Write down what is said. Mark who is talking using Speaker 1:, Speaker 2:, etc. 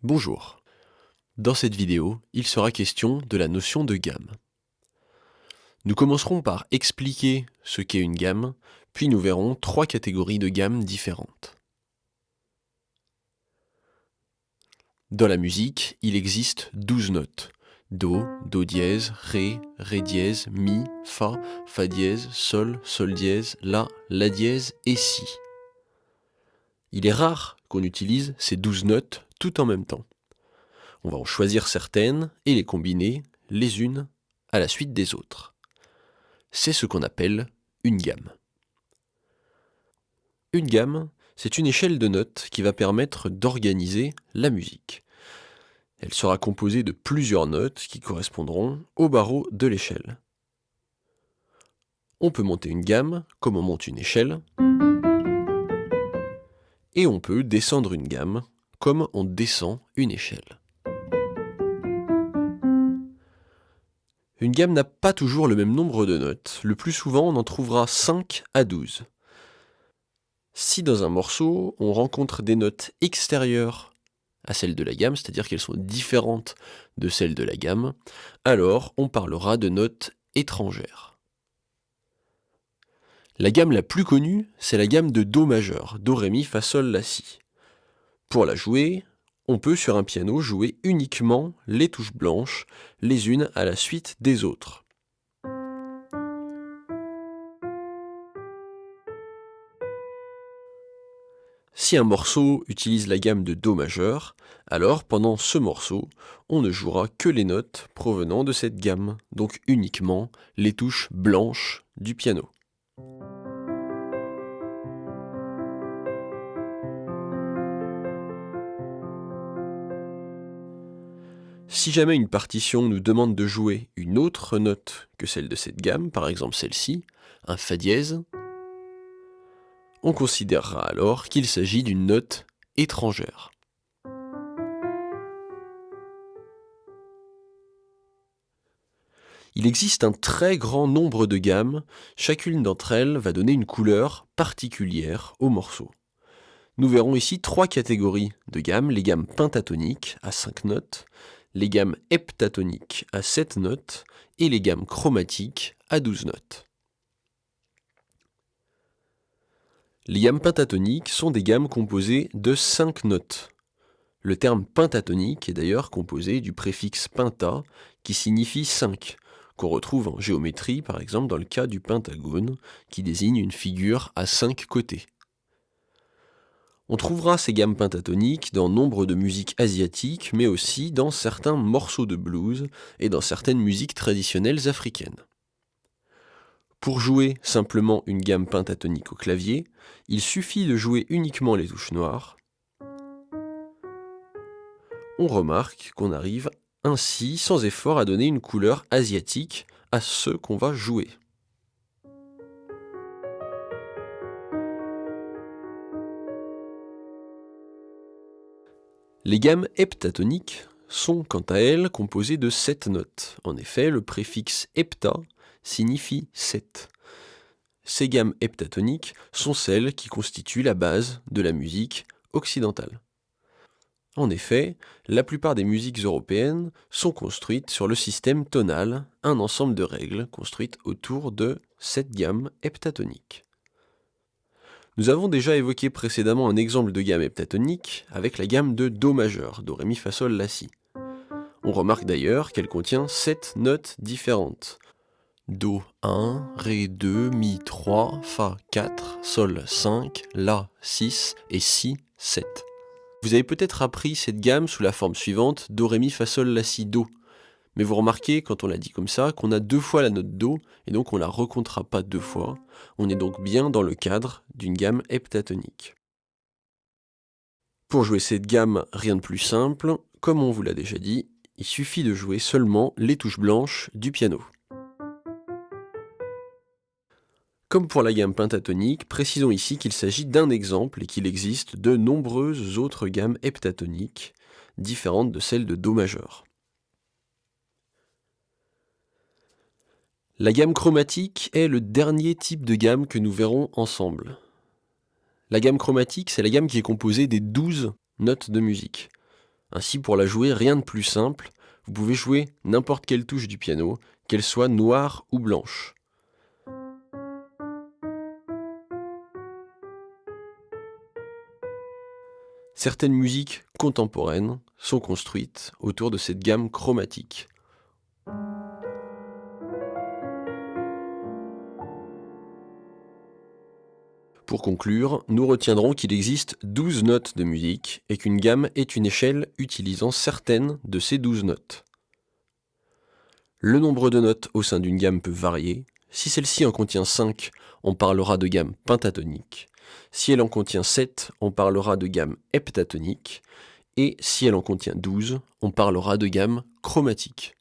Speaker 1: Bonjour. Dans cette vidéo, il sera question de la notion de gamme. Nous commencerons par expliquer ce qu'est une gamme, puis nous verrons trois catégories de gammes différentes. Dans la musique, il existe 12 notes. Do, Do dièse, Ré, Ré dièse, Mi, Fa, Fa dièse, Sol, Sol dièse, La dièse et Si. Il est rare qu'on utilise ces 12 notes tout en même temps. On va en choisir certaines et les combiner les unes à la suite des autres. C'est ce qu'on appelle une gamme. Une gamme, c'est une échelle de notes qui va permettre d'organiser la musique. Elle sera composée de plusieurs notes qui correspondront au barreau de l'échelle. On peut monter une gamme comme on monte une échelle, et on peut descendre une gamme comme on descend une échelle. Une gamme n'a pas toujours le même nombre de notes. Le plus souvent, on en trouvera 5 à 12. Si dans un morceau, on rencontre des notes extérieures à celles de la gamme, c'est-à-dire qu'elles sont différentes de celles de la gamme, alors on parlera de notes étrangères. La gamme la plus connue, c'est la gamme de Do majeur, Do, Ré, Mi, Fa, Sol, La, Si. Pour la jouer, on peut sur un piano jouer uniquement les touches blanches, les unes à la suite des autres. Si un morceau utilise la gamme de Do majeur, alors pendant ce morceau, on ne jouera que les notes provenant de cette gamme, donc uniquement les touches blanches du piano. Si jamais une partition nous demande de jouer une autre note que celle de cette gamme, par exemple celle-ci, un Fa dièse, on considérera alors qu'il s'agit d'une note étrangère. Il existe un très grand nombre de gammes, chacune d'entre elles va donner une couleur particulière au morceau. Nous verrons ici trois catégories de gammes, les gammes pentatoniques à 5 notes, les gammes heptatoniques à 7 notes et les gammes chromatiques à 12 notes. Les gammes pentatoniques sont des gammes composées de 5 notes. Le terme pentatonique est d'ailleurs composé du préfixe penta qui signifie 5, qu'on retrouve en géométrie par exemple dans le cas du pentagone qui désigne une figure à 5 côtés. On trouvera ces gammes pentatoniques dans nombre de musiques asiatiques mais aussi dans certains morceaux de blues et dans certaines musiques traditionnelles africaines. Pour jouer simplement une gamme pentatonique au clavier, il suffit de jouer uniquement les touches noires. On remarque qu'on arrive ainsi sans effort à donner une couleur asiatique à ce qu'on va jouer. Les gammes heptatoniques sont quant à elles composées de 7 notes. En effet, le préfixe hepta signifie 7. Ces gammes heptatoniques sont celles qui constituent la base de la musique occidentale. En effet, la plupart des musiques européennes sont construites sur le système tonal, un ensemble de règles construites autour de cette gamme heptatonique. Nous avons déjà évoqué précédemment un exemple de gamme heptatonique avec la gamme de Do majeur, Do, Ré, Mi, Fa, Sol, La, Si. On remarque d'ailleurs qu'elle contient 7 notes différentes. Do 1, Ré 2, Mi 3, Fa 4, Sol 5, La 6 et Si 7. Vous avez peut-être appris cette gamme sous la forme suivante, Do, Ré, Mi, Fa, Sol, La, Si, Do. Mais vous remarquez, quand on l'a dit comme ça, qu'on a 2 fois la note Do, et donc on la recomptera pas 2 fois. On est donc bien dans le cadre d'une gamme heptatonique. Pour jouer cette gamme, rien de plus simple, comme on vous l'a déjà dit, il suffit de jouer seulement les touches blanches du piano. Comme pour la gamme pentatonique, précisons ici qu'il s'agit d'un exemple et qu'il existe de nombreuses autres gammes heptatoniques, différentes de celles de Do majeur. La gamme chromatique est le dernier type de gamme que nous verrons ensemble. La gamme chromatique, c'est la gamme qui est composée des 12 notes de musique. Ainsi, pour la jouer, rien de plus simple, vous pouvez jouer n'importe quelle touche du piano, qu'elle soit noire ou blanche. Certaines musiques contemporaines sont construites autour de cette gamme chromatique. Pour conclure, nous retiendrons qu'il existe 12 notes de musique et qu'une gamme est une échelle utilisant certaines de ces 12 notes. Le nombre de notes au sein d'une gamme peut varier. Si celle-ci en contient 5, on parlera de gamme pentatonique. Si elle en contient 7, on parlera de gamme heptatonique. Et si elle en contient 12, on parlera de gamme chromatique.